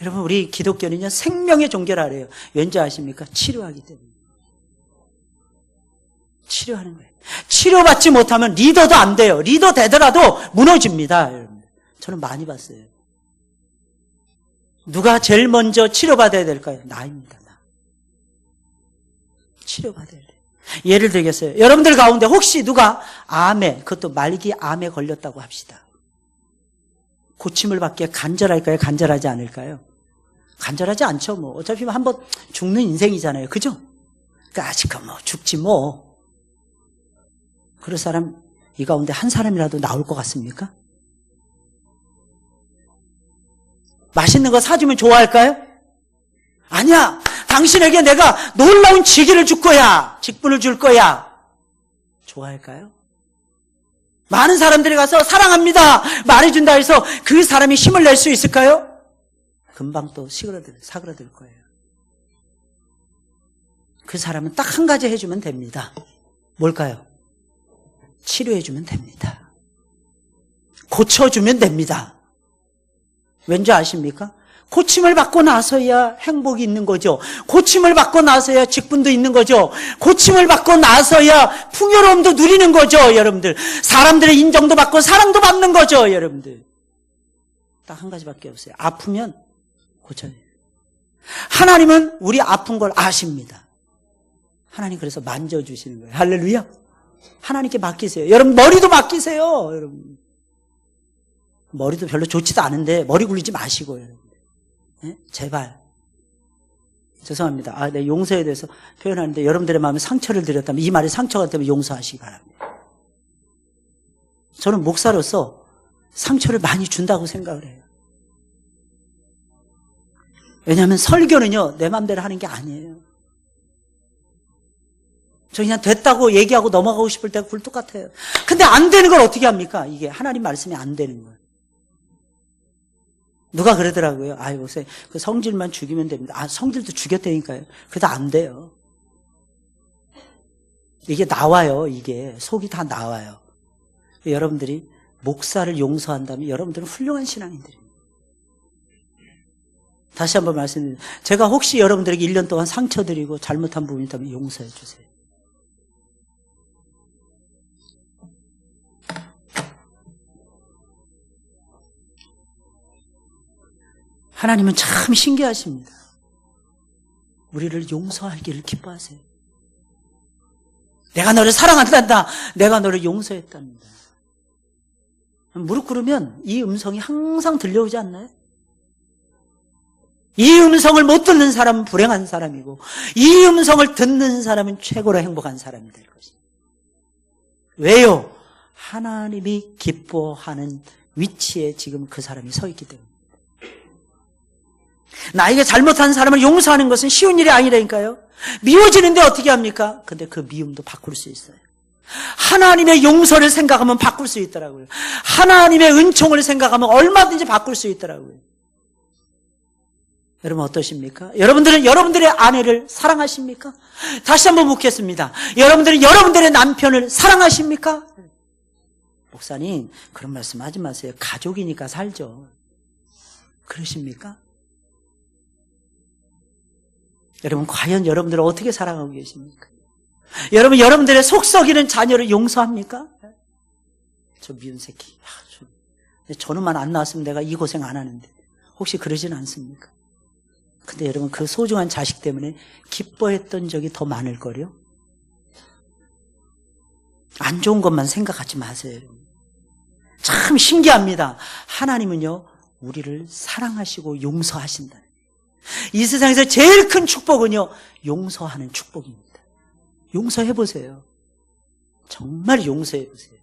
여러분 우리 기독교는요 생명의 종교라 그래요. 왠지 아십니까? 치료하기 때문에. 치료하는 거예요. 치료받지 못하면 리더도 안 돼요. 리더 되더라도 무너집니다. 여러분. 저는 많이 봤어요. 누가 제일 먼저 치료받아야 될까요? 나입니다. 나. 치료받아야 돼요. 예를 들겠어요. 여러분들 가운데 혹시 누가 암에, 그것도 말기 암에 걸렸다고 합시다. 고침을 받기에 간절할까요? 간절하지 않을까요? 간절하지 않죠. 뭐 어차피 한번 죽는 인생이잖아요. 그죠? 그러니까 아직 뭐 죽지 뭐. 그럴 사람 이 가운데 한 사람이라도 나올 것 같습니까? 맛있는 거 사주면 좋아할까요? 아니야. 당신에게 내가 놀라운 직위를 줄 거야. 직분을 줄 거야. 좋아할까요? 많은 사람들이 가서 사랑합니다 말해준다 해서 그 사람이 힘을 낼 수 있을까요? 금방 또 사그라들 거예요. 그 사람은 딱 한 가지 해주면 됩니다. 뭘까요? 치료해주면 됩니다. 고쳐주면 됩니다. 왠지 아십니까? 고침을 받고 나서야 행복이 있는 거죠. 고침을 받고 나서야 직분도 있는 거죠. 고침을 받고 나서야 풍요로움도 누리는 거죠. 여러분들, 사람들의 인정도 받고 사랑도 받는 거죠. 여러분들, 딱 한 가지밖에 없어요. 아프면 고쳐야 돼요. 하나님은 우리 아픈 걸 아십니다. 하나님 그래서 만져주시는 거예요. 할렐루야. 하나님께 맡기세요. 여러분, 머리도 맡기세요. 여러분, 머리도 별로 좋지도 않은데 머리 굴리지 마시고, 여러분. 네? 제발. 죄송합니다. 내 용서에 대해서 표현하는데 여러분들의 마음에 상처를 드렸다면, 이 말이 상처가 되면 용서하시기 바랍니다. 저는 목사로서 상처를 많이 준다고 생각을 해요. 왜냐하면 설교는요, 내 마음대로 하는 게 아니에요. 저 그냥 됐다고 얘기하고 넘어가고 싶을 때가 굴뚝 같아요. 근데 안 되는 걸 어떻게 합니까? 이게 하나님 말씀이 안 되는 거예요. 누가 그러더라고요. 아이고, 그 성질만 죽이면 됩니다. 성질도 죽였다니까요. 그래도 안 돼요. 이게 나와요. 이게 속이 다 나와요. 여러분들이 목사를 용서한다면 여러분들은 훌륭한 신앙인들입니다. 다시 한번 말씀드립니다. 제가 혹시 여러분들에게 1년 동안 상처 드리고 잘못한 부분이 있다면 용서해 주세요. 하나님은 참 신기하십니다. 우리를 용서하기를 기뻐하세요. 내가 너를 사랑한단다. 내가 너를 용서했답니다. 무릎 꿇으면 이 음성이 항상 들려오지 않나요? 이 음성을 못 듣는 사람은 불행한 사람이고, 이 음성을 듣는 사람은 최고로 행복한 사람이 될 것입니다. 왜요? 하나님이 기뻐하는 위치에 지금 그 사람이 서 있기 때문에. 나에게 잘못한 사람을 용서하는 것은 쉬운 일이 아니라니까요. 미워지는데 어떻게 합니까? 근데 그 미움도 바꿀 수 있어요. 하나님의 용서를 생각하면 바꿀 수 있더라고요. 하나님의 은총을 생각하면 얼마든지 바꿀 수 있더라고요. 여러분 어떠십니까? 여러분들은 여러분들의 아내를 사랑하십니까? 다시 한번 묻겠습니다. 여러분들은 여러분들의 남편을 사랑하십니까? 목사님, 그런 말씀 하지 마세요. 가족이니까 살죠. 그러십니까? 여러분, 과연 여러분들을 어떻게 사랑하고 계십니까? 여러분, 여러분들의 속 썩이는 자녀를 용서합니까? 저 미운 새끼. 저놈만 안 나왔으면 내가 이 고생 안 하는데. 혹시 그러진 않습니까? 근데 여러분, 그 소중한 자식 때문에 기뻐했던 적이 더 많을 거요. 안 좋은 것만 생각하지 마세요. 참 신기합니다. 하나님은요, 우리를 사랑하시고 용서하신다. 이 세상에서 제일 큰 축복은요, 용서하는 축복입니다. 용서해보세요. 정말 용서해보세요.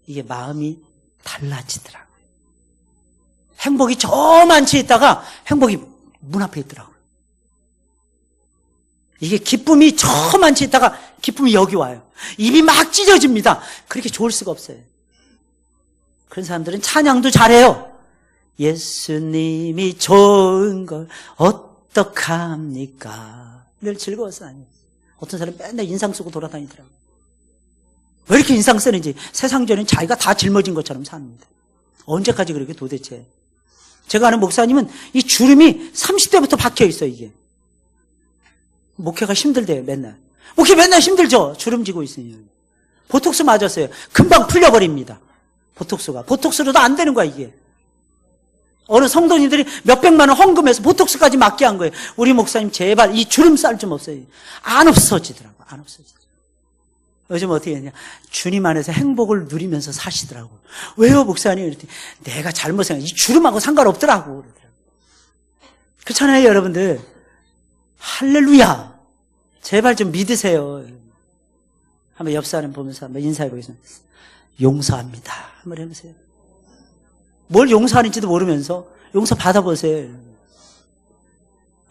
이게 마음이 달라지더라고요. 행복이 저만치 있다가 행복이 문 앞에 있더라고요. 이게 기쁨이 저만치 있다가 기쁨이 여기 와요. 입이 막 찢어집니다. 그렇게 좋을 수가 없어요. 그런 사람들은 찬양도 잘해요. 예수님이 좋은 걸 어떡합니까? 늘 즐거워서 아니에요. 어떤 사람은 맨날 인상 쓰고 돌아다니더라고요. 왜 이렇게 인상 쓰는지 세상전에는 자기가 다 짊어진 것처럼 삽니다. 언제까지 그렇게 도대체. 제가 아는 목사님은 이 주름이 30대부터 박혀있어요. 이게 목회가 힘들대요. 맨날 목이 맨날 힘들죠? 주름지고 있으니. 보톡스 맞았어요. 금방 풀려버립니다. 보톡스로도 안 되는 거야, 이게. 어느 성도님들이 몇백만 원 헌금해서 보톡스까지 맞게 한 거예요. 우리 목사님 제발 이 주름살 좀 없어요. 안 없어지더라고. 안 없어지더라고. 요즘 어떻게 했냐. 주님 안에서 행복을 누리면서 사시더라고. 왜요, 목사님? 이랬더니 내가 잘못 생각해. 이 주름하고 상관없더라고. 그렇잖아요, 여러분들. 할렐루야. 제발 좀 믿으세요. 한번 옆 사람 보면서 한번 인사해 보겠습니다. 용서합니다. 한번 해보세요. 뭘 용서하는지도 모르면서 용서 받아보세요.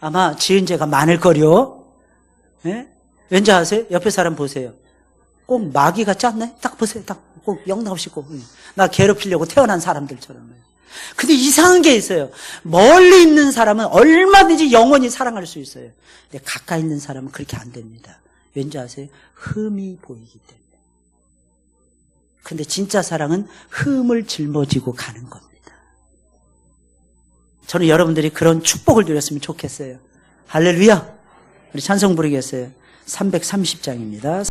아마 지은 죄가 많을 거요. 예? 왠지 아세요? 옆에 사람 보세요. 꼭 마귀 같지 않나요? 딱 보세요. 딱 꼭 영락 없이 꼭. 나 괴롭히려고 태어난 사람들처럼. 근데 이상한 게 있어요. 멀리 있는 사람은 얼마든지 영원히 사랑할 수 있어요. 근데 가까이 있는 사람은 그렇게 안 됩니다. 왠지 아세요? 흠이 보이기 때문에. 근데 진짜 사랑은 흠을 짊어지고 가는 겁니다. 저는 여러분들이 그런 축복을 누렸으면 좋겠어요. 할렐루야. 우리 찬송 부르겠어요. 330장입니다.